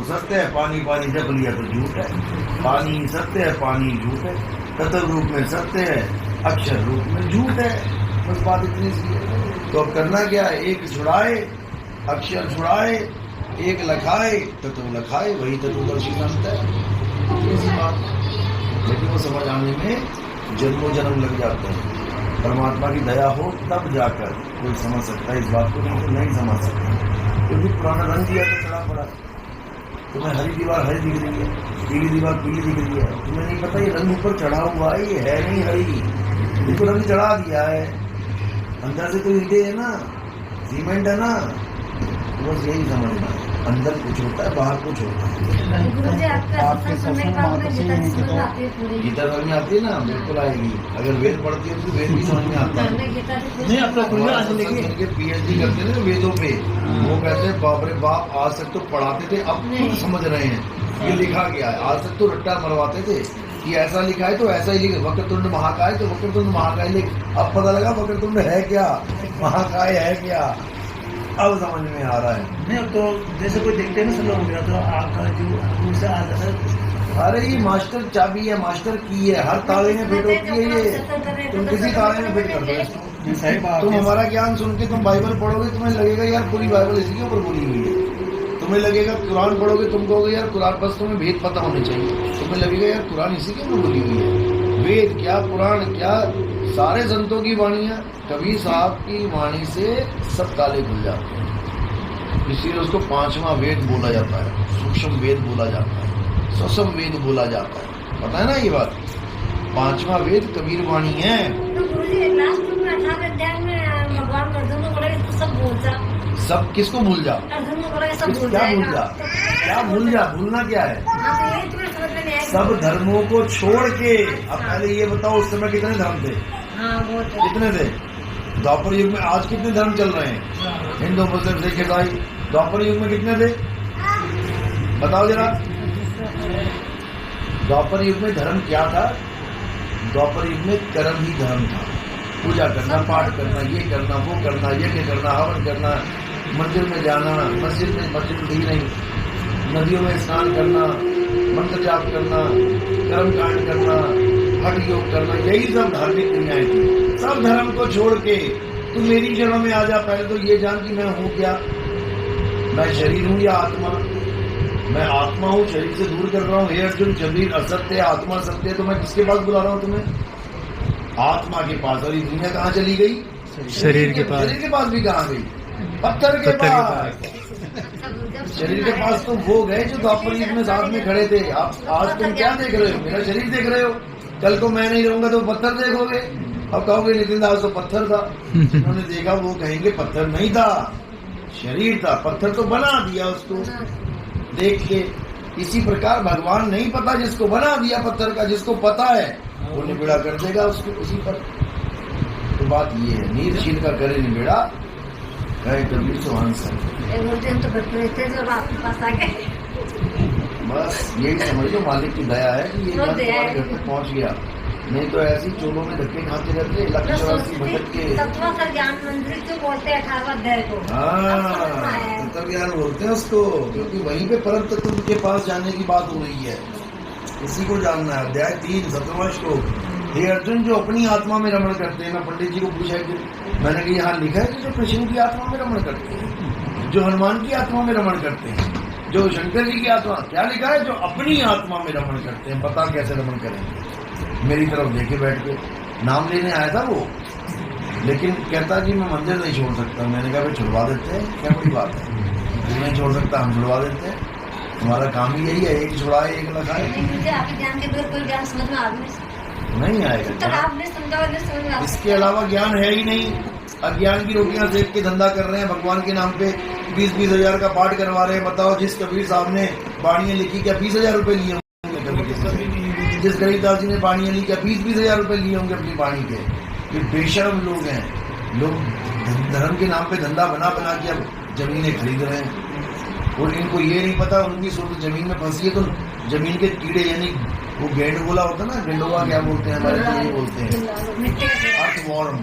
सत्य है, पानी पानी जप लिया तो झूठ है। पानी सत्य है, पानी झूठ है। तत्व रूप में सत्य है, अक्षर रूप में झूठ है। बस बात इतनी सी है। तो अब करना क्या है? एक छुड़ाए, अक्षर छुड़ाए, एक लखाए, तत्व लखाए, वही तत्वदर्शी बनता है। ऐसी बात, लेकिन वो समझ आने में जन्मों जन्म लग जाते हैं। परमात्मा की दया हो तब जाकर कोई समझ सकता है इस बात को, नहीं तो नहीं समझ सकता। क्योंकि पुराना रंग दिया तो चढ़ा पड़ा। तुम्हें हरी दीवार हरी दिख रही है, पीली दीवार पीली दिख रही है। तुम्हें नहीं पता ये रंग ऊपर चढ़ा हुआ है, ये है नहीं हरी, इसको रंग चढ़ा दिया है। अंदर से तो ईंटे है ना, सीमेंट है ना। तो बस यही समझना है, अंदर कुछ होता है, बाहर कुछ होता है। गीता समझ में आती है ना? बिल्कुल आएगी। अगर वेद पढ़ती है तो वेद भी समझ में आता है। नहीं, अब तो पीएचडी करते हैं ना वेदों पे, वो कहते हैं बाप रे बाप, आज तक तो पढ़ाते थे, अब तो समझ रहे हैं ये लिखा गया है। आज तक तो रट्टा मरवाते थे कि ऐसा लिखा है तो ऐसा ही लिखे, वक्रतुंड महाकाय तो वक्रतुंड महाकाय लिख। अब पता लगा वक्रतुंड है क्या, महाकाय है क्या, अब समझ में आ रहा है। नहीं, अब तो जैसे कोई देखते हैं ना सब लोग, मेरा तो आपका जो उनसे आ जाता है। अरे ये मास्टर चाबी है, मास्टर की है, हर ताले में फिट होती है ये। तुम किसी ताले में फिट कर दो इसको। सही बात। तुम हमारा ज्ञान सुन के तुम बाइबल पढ़ोगे, तुम्हें लगेगा यार पूरी बाइबल इसी के ऊपर बोली हुई है। तुम्हें लगेगा कुरान पढ़ोगे, तुम कहोगे यार कुरान, बस तुम्हें भेद पता होने चाहिए। तुम्हें लगेगा यार कुरान इसी के ऊपर बोली हुई है। वेद क्या, पुराण क्या, सारे संतों की वाणियां, कबीर साहब की वाणी से सब ताले खुल जाते हैं। इसीलिए उसको पांचवा वेद बोला जाता है, सूक्ष्म वेद बोला जाता है, ससम वेद बोला जाता है। पता है ना ये बात? पांचवा वेद कबीर वाणी है। सब किसको भूल जा? क्या भूल जा? क्या भूल जा? भूलना क्या है? सब धर्मों को छोड़ के। अब पहले ये बताओ, उस समय कितने धर्म थे? कितने थे? द्वापर युग में आज कितने धर्म चल रहे हैं? हिंदू, मुस्लिम, सिख, ईसाई। द्वापर युग में कितने थे? बताओ जरा। द्वापर युग में धर्म क्या था? द्वापर युग में कर्म ही धर्म था। पूजा करना, पाठ करना, ये करना, वो करना, यज्ञ करना, हवन करना, मंदिर में जाना, मस्जिद भी नहीं, नदियों में स्नान करना, मंत्र जाप करना, कर्म कांड करना, हठ योग करना, यही सब धार्मिक क्रियाएं थी। सब धर्म को छोड़ के तू मेरी जड़ों में आ जा। पहले तो ये जान कि मैं हूँ क्या, मैं शरीर हूँ या आत्मा? मैं आत्मा हूँ, शरीर से दूर कर रहा हूँ। हे अर्जुन, शरीर असत्य है, आत्मा सत्य है, तो मैं किसके पास बुला रहा हूँ तुम्हें? आत्मा के पास। और ये दुनिया कहाँ चली गई? शरीर के पास। शरीर के पास भी कहाँ गई? पत्थर के पास। शरीर के पास तो वो गए जो द्वापर युग में साथ में खड़े थे। आप आज तुम क्या देख रहे हो? मेरा शरीर देख रहे हो। कल को मैं नहीं रहूंगा तो पत्थर देखोगे। अब कहोगे नितिन दास तो पत्थर था। उन्होंने देखा, वो कहेंगे पत्थर नहीं था, शरीर था। पत्थर तो बना दिया उसको देख के। इसी प्रकार भगवान नहीं पता, जिसको बना दिया पत्थर का, जिसको पता है वो निबिड़ा कर देगा उसको उसी पर। तो बात ये है, नीरशील का करे निबिड़ा, कहे कबीर सुहान सा। बस यही समझ लो, मालिक की दया है कि ये तुम्हारे घर तक पहुंच गया। नहीं तो ऐसी चोलों में धक्के खाते रहते, लक्ष्य भटक के। तत्व ज्ञान बोलते हैं उसको, क्योंकि वहीं पे परम तत्व के पास जाने की बात हो रही है। इसी को जानना है। अध्याय 3 17वां श्लोक। हे अर्जुन, जो अपनी आत्मा में रमण करते हैं। मैं पंडित जी को पूछा कि मैंने कहा यहाँ लिखा है कि जो कृष्ण की आत्मा में रमण करते हैं, जो हनुमान की आत्मा में रमण करते हैं, जो शंकर जी की आत्मा, क्या लिखा है? जो अपनी आत्मा में रमण करते हैं। बता कैसे रमण करेंगे? मेरी तरफ देखे बैठ के। नाम लेने आया था वो, लेकिन कहता जी मैं मंदिर नहीं छोड़ सकता। मैंने कहा भाई छुड़वा देते हैं, क्या बड़ी बात है? तू नहीं छोड़ सकता, हम छुड़वा देते हैं। तुम्हारा काम ही यही है, एक छुड़ाए एक लगाए। नहीं आएगा तो आपने समझा। इसके अलावा ज्ञान है ही नहीं। अज्ञान की रोटियां सेक के धंधा कर रहे हैं। भगवान के नाम पे 20-20 हजार का पाठ करवा रहे हैं। बताओ, जिस कबीर साहब ने बाणियां लिखी, क्या 20,000 रुपए लिए होंगे कभी? जिस गरीबदास जी ने बाणियां ली, क्या 20-20 हजार रुपए लिए होंगे अपनी बाणी के? ये बेशर्म लोग हैं। लोग धर्म के नाम पे धंधा बना बना के अब जमीनें खरीद रहे हैं। और इनको ये नहीं पता, उनकी सोच जमीन में फंसी है तो जमीन के कीड़े, यानी वो गेंडगोला होता है ना, गेंडोला क्या बोलते हैं हमारे तो ये बोलते हैं, अर्थवॉर्म,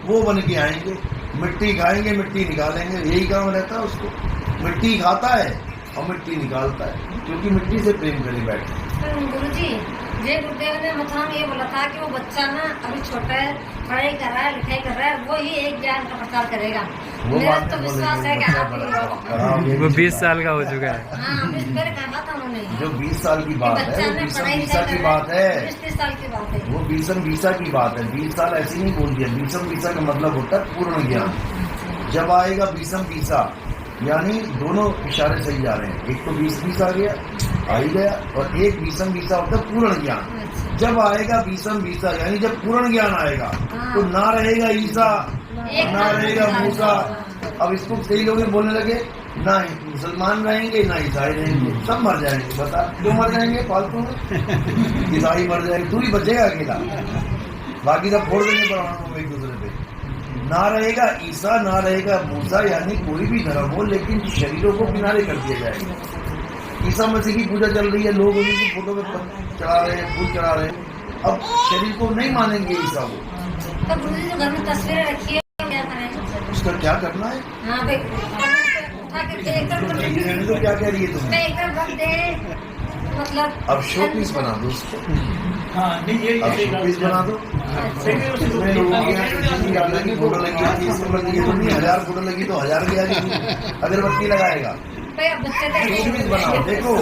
वो बन के आएंगे। मिट्टी खाएंगे, मिट्टी निकालेंगे, यही काम रहता है उसको। मिट्टी खाता है, और मिट्टी निकालता है, क्योंकि मिट्टी से प्रेम करे बैठे। गुरु जी, ये गुरुदेव ने मथुरा में ये बोला था कि वो बच्चा ना अभी छोटा है, पढ़ाई कर रहा है, लिखाई कर रहा है, वो ही एक ज्ञान का प्रचार करेगा। मेरा तो विश्वास है कि आप वो 20 साल का हो चुका है। हाँ, मेरे कहा था उन्होंने जो 20 साल की बात है, बच्चा वो ने 20 पढ़ाई वीसा की बात है, 20 साल की बात है। वो 20 वीसा की बात है। 20 साल ऐसे नहीं बोल दिया। 20 वीसा का मतलब होता है पूर्ण ज्ञान। जब आएगा 20 वीसा, यानी दोनों इशारे सही जा रहे हैं। एक तो 20 आ गया, आ ही गया, और एक 20 वीसा होता है पूर्ण ज्ञान। जब आएगा 20 वीसा, यानी जब पूर्ण ज्ञान आएगा, तो ना रहेगा ईसा, ना रहेगा मूसा। अब इसको कई लोग बोलने लगे, ना मुसलमान रहेंगे ना ईसाई रहेंगे, सब मर जाएंगे। बता क्यों मर जाएंगे? फालतू में ईसाई मर जाएंगे, तू ही बचेगा अकेला, बाकी सब फोड़ देंगे परमाणु में एक दूसरे पे। ना रहेगा ईसा, ना रहेगा मूसा, यानी कोई भी धर्म हो, लेकिन शरीरों को किनारे कर दिया जाएगा। ईसा मसीह की पूजा चल रही है, लोग उनकी फोटो पे चढ़ा रहे हैं, फूल चढ़ा रहे हैं। अब शरीर को नहीं मानेंगे ईसा को, तो गुरु जी जो घर में तस्वीरें रखी है, क्या करें? उसका क्या करना है? हाँ भाई, उठा के एक तरफ तो क्या कह रही है तुम्हें? एक तरफ रख दे, मतलब अब शो पीस बना दो उसको, हाँ नहीं ये अब शो पीस बना दो। कितने लोगों के यहाँ किसी की अलग की फोटो लगी है, 30 फोटो लगी है, तो नहीं 1000 फोटो लगी तो 1000 की अगरबत्ती लगाएगा। भाई अब बच्चे शो पीस बनाओ। देखो,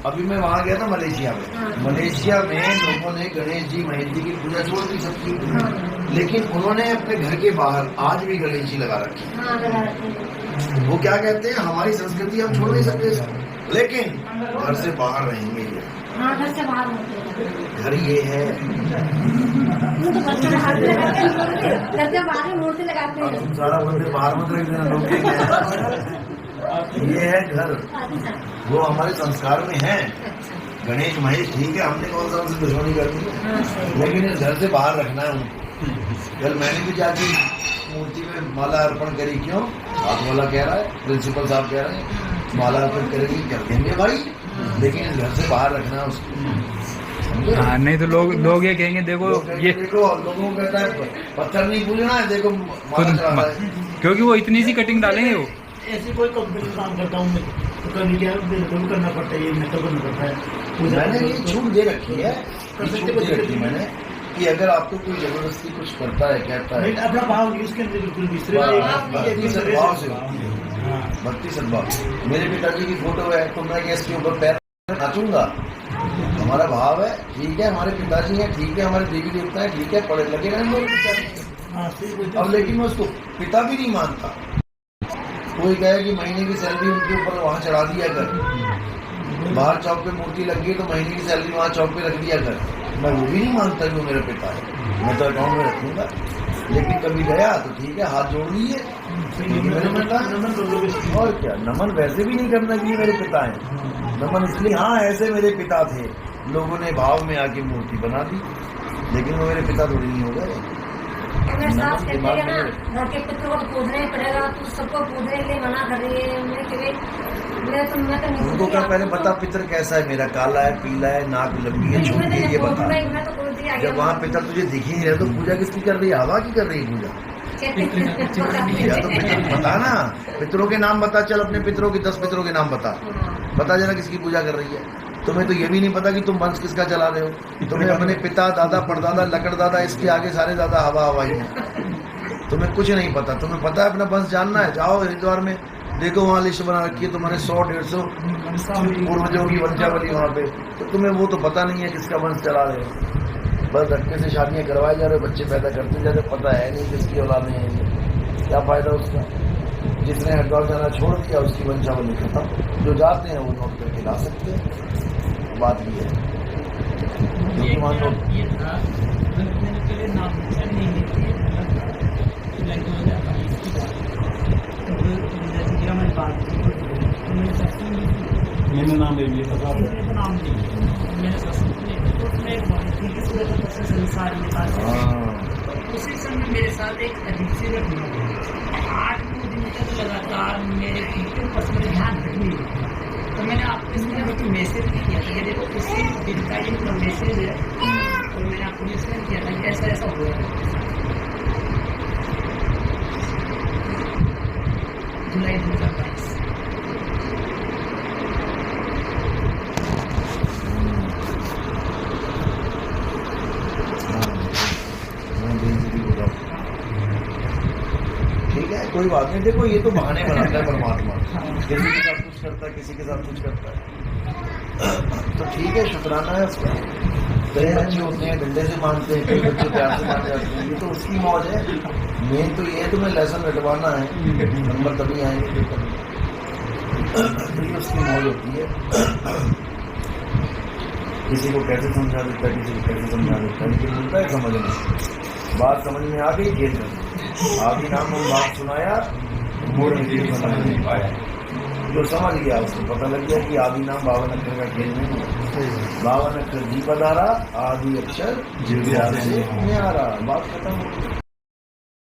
अभी मैं वहाँ गया था मलेशिया में। मलेशिया में लोगों ने गणेश जी, महेश जी की पूजा छोड़ दी सबकी, लेकिन उन्होंने अपने घर के बाहर आज भी गणेश जी लगा रखे। हाँ लगा रखे हैं। वो क्या कहते हैं, हमारी संस्कृति हम छोड़ नहीं सकते, लेकिन घर से बाहर रहेंगे ये। हाँ, घर से बाहर होते हैं। घर ये है, तो बच्चे बाहर भी लगाते हैं, घर से बाहर मूर्ति लगाते और हैं। तुम सारा बंदे बाहर मत रख देना, लोग क्या कहें। ये है घर, अच्छा, वो हमारे संस्कार में है। गणेश महेश ठीक है, हमने कौन सा उनसे दुश्मनी करनी है, हाँ सही। लेकिन इस घर से बाहर रखना है उनको। कल मैंने भी जाके मूर्ति में माला अर्पण करी। क्यों? हाथ वाला कह रहा है, प्रिंसिपल साहब कह रहे हैं माला अर्पण करेंगे, कर देंगे भाई, लेकिन इस घर से बाहर रखना है उसको। हाँ, नहीं तो लोग ये कहेंगे, देखो ये देखो, लोगों को कहता है पत्थर नहीं पूजना है, देखो माला चढ़ा रहा है। क्योंकि वो इतनी सी कटिंग डालेंगे वो। ऐसे कोई कंपनी में काम करता हूँ मैं, तो कभी क्या बिल्कुल करना पड़ता है, ये मैं तो करना पड़ता है। मैंने ये छूट दे रखी है, मैंने कि अगर आपको कोई जबरदस्ती कुछ करता है, कहता है, अपना भाव यूज करते बिल्कुल भक्ति सद्भाव से होती है, भक्ति सद्भाव। मेरे पिताजी की फोटो है तो मैं इसके ऊपर पैर नाचूंगा, हमारा भाव है। ठीक है, हमारे पिताजी हैं, ठीक है, हमारे देवी देवता है, ठीक है, पढ़े लगे रहेंगे मेरे पिताजी। अब लेकिन मैं उसको पिता भी नहीं मानता। कोई कहे कि महीने की सैलरी उनके ऊपर वहां चढ़ा दिया कर, बाहर चौक पे मूर्ति लग गई तो महीने की सैलरी वहां चौक पे रख दिया कर, मैं वो भी नहीं मानता कि वो मेरा पिता है। मैं तो अकाउंट में रखूंगा, लेकिन कभी गया तो ठीक है, हाथ जोड़ लिए और क्या। नमन वैसे भी नहीं करना चाहिए मेरे पिता है, नमन इसलिए हाँ ऐसे मेरे पिता थे, लोगों ने भाव में आके मूर्ति बना दी, लेकिन वो मेरे पिता थोड़ी नहीं हो गए। मेरे सास कहते हैं ना, घर के पितरों को पूजना ही पड़ेगा, तू सबको पूजने के लिए मना कर रही है। उनको क्या पहले बता पितर कैसा है, मेरा काला है, पीला है, नाक लंबी है, छोटी है, ये बता। जब वहाँ पितर तुझे दिख ही नहीं रहे तो पूजा किसकी कर रही है? हवा की कर रही है पूजा। या तो पितर बता ना, पितरों के नाम बता, चल अपने पितरों के 10 पितरों के नाम बता जरा किसकी पूजा कर रही है। तुम्हें तो ये भी नहीं पता कि तुम वंश किसका चला रहे हो। तुम्हें अपने पिता, दादा, परदादा, लकड़दादा, इसके आगे सारे दादा हवा हवाई है। तुम्हें कुछ नहीं पता। तुम्हें पता है अपना वंश जानना है, जाओ हरिद्वार में देखो, वहाँ लिस्ट बना रखी है तुम्हारे 100-150 पूर्वजों की वंशावली वहाँ पे। तो तुम्हें वो तो पता नहीं है किसका वंश चला रहे हो। बस धक्के से शादियाँ करवाए जा रहे हो, बच्चे पैदा करते जा रहे हो, पता है नहीं किसकी औलादें हैं ये। क्या फायदा उसका? जिसने हरिद्वार जाना छोड़ दिया उसकी वंशावली खत्म। जो जाते हैं वो नोट करके ला सकते हैं। बात भी है मैंने नाम ले लिया था, नाम नहीं मेरे उसी समय मेरे साथ एक अजीब सी घटना हुई। 8-9 दिन तक लगातार मेरे पीछे बस मेरे ध्यान हट नहीं रहा। तो मैंने आपको इसमें मैसेज भी किया था कि देखो उसी दिन का ये पूरा मैसेज है, और मैंने आपको मैसेज किया था कि ऐसा ऐसा हो रहा है। जुलाई 2022 कोई बात नहीं, देखो ये तो बहाने बनाता है परमात्मा, किसी के साथ कुछ करता है, किसी के साथ कुछ करता है। तो ठीक है, शुक्राना है उसका। कई बच्चे होते हैं डंडे से मानते हैं, कई बच्चे प्यार से मान जाते हैं, ये तो उसकी मौज है। मेन तो ये है तुम्हें लेसन रटवाना है, नंबर तभी आएंगे तो ये उसकी मौज होती है। किसी को कैसे समझा देता है, किसी को कैसे समझा देता है, लेकिन मिलता है समझ में, बात समझ में आ गई, खेल कर आदि नाम हम बात सुनाया, मूड में समझ नहीं पाया। जो समझ गया उसको पता लग गया कि आदि नाम 52 अक्षर का खेल नहीं है। 52 अक्षर जी पधारा, आदि अक्षर जीव से न्यारा, बात खत्म हो गई।